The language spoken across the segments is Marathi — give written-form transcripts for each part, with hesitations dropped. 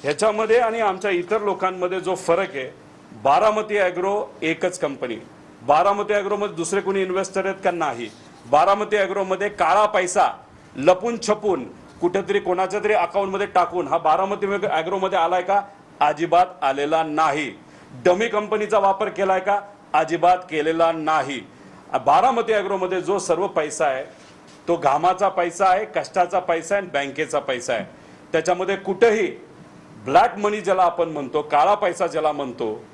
ह्याच्यामध्ये आणि आमच्या इतर लोकांमध्ये जो फरक आहे, बारामती ॲग्रो एकच कंपनी. बारामती ॲग्रोमध्ये दुसरे कोणी इन्व्हेस्टर आहेत का? नाही. बारामती ॲग्रोमध्ये काळा पैसा लपून छपून कुठेतरी कोणाच्या तरी अकाउंटमध्ये टाकून हा बारामती ॲग्रोमध्ये आलाय का? अजिबात आलेला नाही. डमी कंपनीचा वापर केलाय का? अजिबात केलेला नाही. बारामती ॲग्रोमध्ये जो सर्व पैसा आहे तो घामाचा पैसा आहे, कष्टाचा पैसा आहे, बँकेचा पैसा आहे. त्याच्यामध्ये कुठेही ब्लॅक मनी ज्याला आपण म्हणतो, काळा पैसा ज्याला म्हणतो,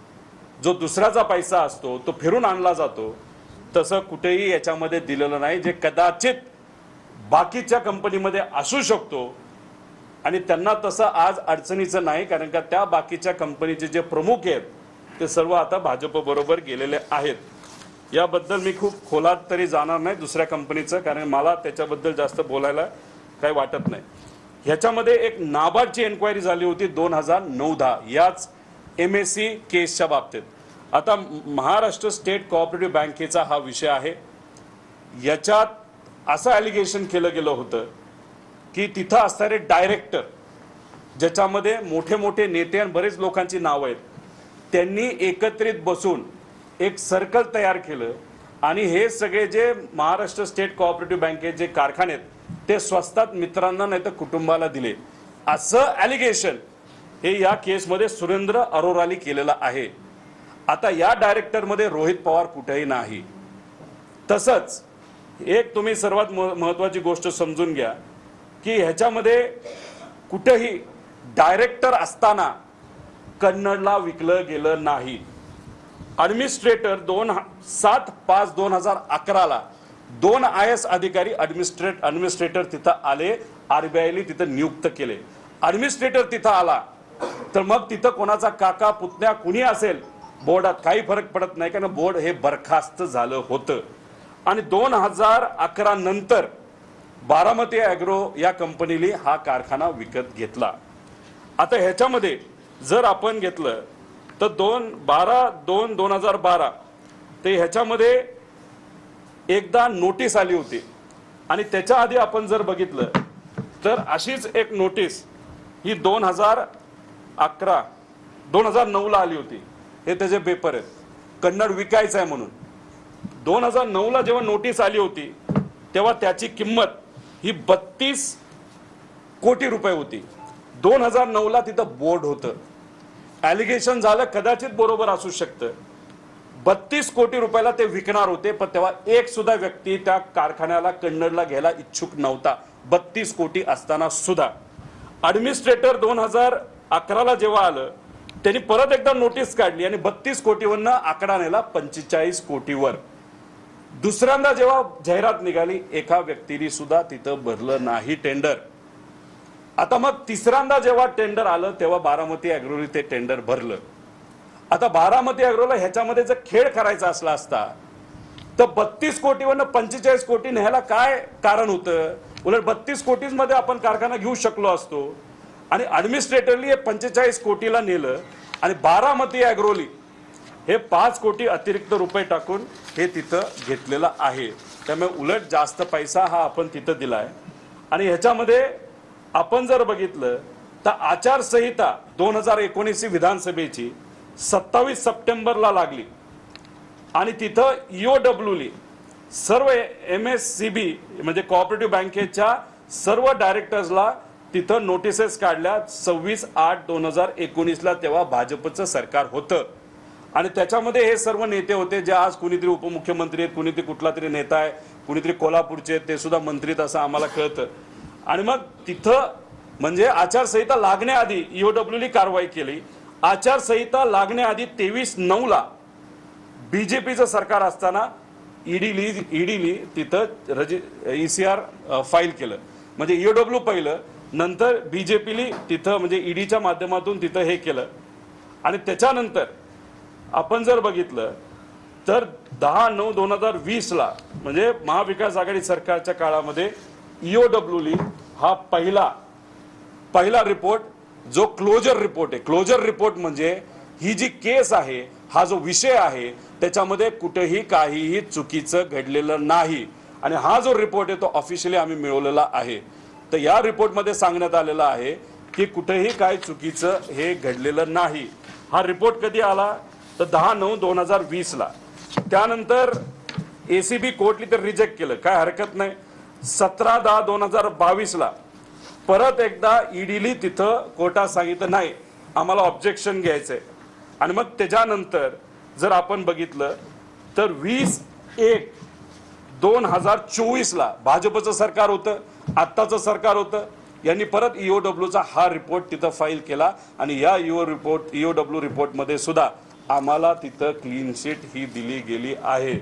जो दुसऱ्याचा पैसा असतो तो फिरून आणला जातो, तसं कुठेही याच्यामध्ये दिलेलं नाही, जे कदाचित बाकीच्या कंपनीमध्ये असू शकतो. आणि त्यांना तसं आज अडचणीचं नाही, कारण का त्या बाकीच्या कंपनीचे जे प्रमुख आहेत ते सर्व आता भाजप बरोबर गेलेले आहेत. याबद्दल मी खूप खोलात तरी जाणार नाही दुसऱ्या कंपनीचं, कारण मला त्याच्याबद्दल जास्त बोलायला काही वाटत नाही. ह्याच्यामध्ये एक नाबार्डची एन्क्वायरी झाली होती 2009-10 याच MSC केसच्या बाबतीत. आता महाराष्ट्र स्टेट कोऑपरेटिव्ह बँकेचा हा विषय आहे. याच्यात असं ॲलिगेशन केलं गेलं होतं की तिथं असणारे डायरेक्टर, ज्याच्यामध्ये मोठे मोठे नेते आणि बरेच लोकांची नावं आहेत, त्यांनी एकत्रित बसून एक सर्कल तयार केलं आणि हे सगळे जे महाराष्ट्र स्टेट कोऑपरेटिव्ह बँकेचे जे कारखाने आहेत ते स्वस्तात मित्रांना नाही तर कुटुंबाला दिले, असं ॲलिगेशन हे या केसमध्ये सुरेंद्र अरोरानी केलेलं आहे. आता या डायरेक्टरमध्ये रोहित पवार कुठेही नाही. तसंच एक तुम्ही सर्वात महत्त्वाची गोष्ट समजून घ्या की ह्याच्यामध्ये कुठेही डायरेक्टर असताना कन्नडला विकलं गेलं नाही. ॲडमिनिस्ट्रेटर 7/5/2011 2 IAS अधिकारी ॲडमिनिस्ट्रेटर तिथं आले, RBIने तिथं नियुक्त केले. ॲडमिनिस्ट्रेटर तिथं आला तर मग तिथं कोणाचा काका पुतण्या कुणी असेल बोर्डात काही फरक पडत नाही, कारण बोर्ड हे बरखास्त झालं होतं. आणि 2011 नंतर बारामती ॲग्रो या कंपनीने हा कारखाना विकत घेतला. आता ह्याच्यामध्ये जर आपण घेतलं तर 12/2/2012 ते ह्याच्यामध्ये एकदा नोटीस आली होती. आणि त्याच्या आधी आपण जर बघितलं तर अशीच एक नोटीस ही 2009ला आली होती. हे त्याचे पेपर आहेत, कन्नड विकायचं आहे म्हणून. 2009ला जेव्हा नोटीस आली होती तेव्हा त्याची किंमत ही 32 कोटी रुपये होती. 2009ला तिथं बोर्ड होतं. ॲलिगेशन झालं, कदाचित बरोबर असू शकतं, 32 कोटी रुपयाला ते विकणार होते, पण तेव्हा एक सुद्धा व्यक्ती त्या कारखान्याला कन्नडला घ्यायला इच्छुक नव्हता, 32 कोटी असताना सुद्धा. ॲडमिनिस्ट्रेटर 2011ला जेव्हा आलं त्यांनी परत एकदा नोटीस काढली आणि 32 कोटीवरनं आकडा नेला 45 कोटीवर. दुसऱ्यांदा जेव्हा जाहिरात निघाली एका व्यक्तीने सुद्धा तिथं भरलं नाही टेंडर. आता मग तिसऱ्यांदा जेव्हा टेंडर आलं तेव्हा बारामती ॲग्रोने ते टेंडर भरलं. आता बारामती ॲग्रोला ह्याच्यामध्ये जर खेळ करायचा असला असता तर 32 कोटीवरनं 45 कोटी न्यायला काय कारण होतं? उलट 32 कोटीमध्ये आपण कारखाना घेऊ शकलो असतो. आणि ॲडमिनिस्ट्रेटरली हे 45 कोटीला नेलं आणि बारामती ॲग्रोली हे 5 कोटी अतिरिक्त रुपये टाकून हे तिथं घेतलेलं आहे. त्यामुळे उलट जास्त पैसा हा आपण तिथं दिलाय. आणि ह्याच्यामध्ये आपण जर बघितलं तर आचारसंहिता 2019 विधानसभेची 27 सप्टेंबरला लागली आणि तिथं EOWली सर्व MSCB म्हणजे कोऑपरेटिव्ह बँकेच्या सर्व डायरेक्टर्सला तिथं नोटिसेस काढल्या 26/8/2019ला. तेव्हा भाजपचं सरकार होतं आणि त्याच्यामध्ये हे सर्व नेते होते जे आज कुणीतरी उपमुख्यमंत्री आहेत, कुणीतरी कुठला तरी नेता आहे, कुणीतरी कोल्हापूरचे आहेत, ते सुद्धा मंत्रीत असं आम्हाला कळतं. आणि मग तिथं म्हणजे आचारसंहिता लागण्याआधी EOWली कारवाई केली. आचारसंहिता लागण्याआधी 23/9ला BJPचं सरकार असताना ईडीली तिथं ECR फाईल केलं. म्हणजे EOW पहिलं, नंतर BJPली तिथं म्हणजे ईडीच्या माध्यमातून तिथं हे केलं. आणि त्याच्यानंतर आपण जर बघितलं तर 10/9/2020ला म्हणजे महाविकास आघाडी सरकारच्या काळामध्ये EOWली हा पहिला रिपोर्ट जो क्लोजर रिपोर्ट आहे. क्लोजर रिपोर्ट म्हणजे ही जी केस आहे, हा जो विषय आहे, त्याच्यामध्ये कुठेही काहीही चुकीचं घडलेलं नाही. आणि हा जो रिपोर्ट आहे तो ऑफिशियली आम्ही मिळवलेला आहे. तर या रिपोर्टमध्ये सांगण्यात आलेलं आहे की कुठेही काय चुकीचं हे घडलेलं नाही। हा रिपोर्ट कधी आला तर 10/9/2020 ला। त्यानंतर एसीबी कोर्टने तर रिजेक्ट केलं, काय हरकत नाही। 17/10/2022 ला परत एकदा ईडीली तिथं कोर्टात सांगितलं नाही आम्हाला ऑब्जेक्शन घ्यायचंय। आणि मग त्याच्यानंतर जर आपण बघितलं तर 20/1/2024 ला भाजपचं सरकार होतं, आत्ताचं सरकार होतं, यांनी परत ईओडब्ल्यूचा हा रिपोर्ट तिथं फाईल केला। आणि या ईओडब्ल्यू रिपोर्टमध्ये सुद्धा आम्हाला तिथं क्लीन शीट ही दिली गेली आहे।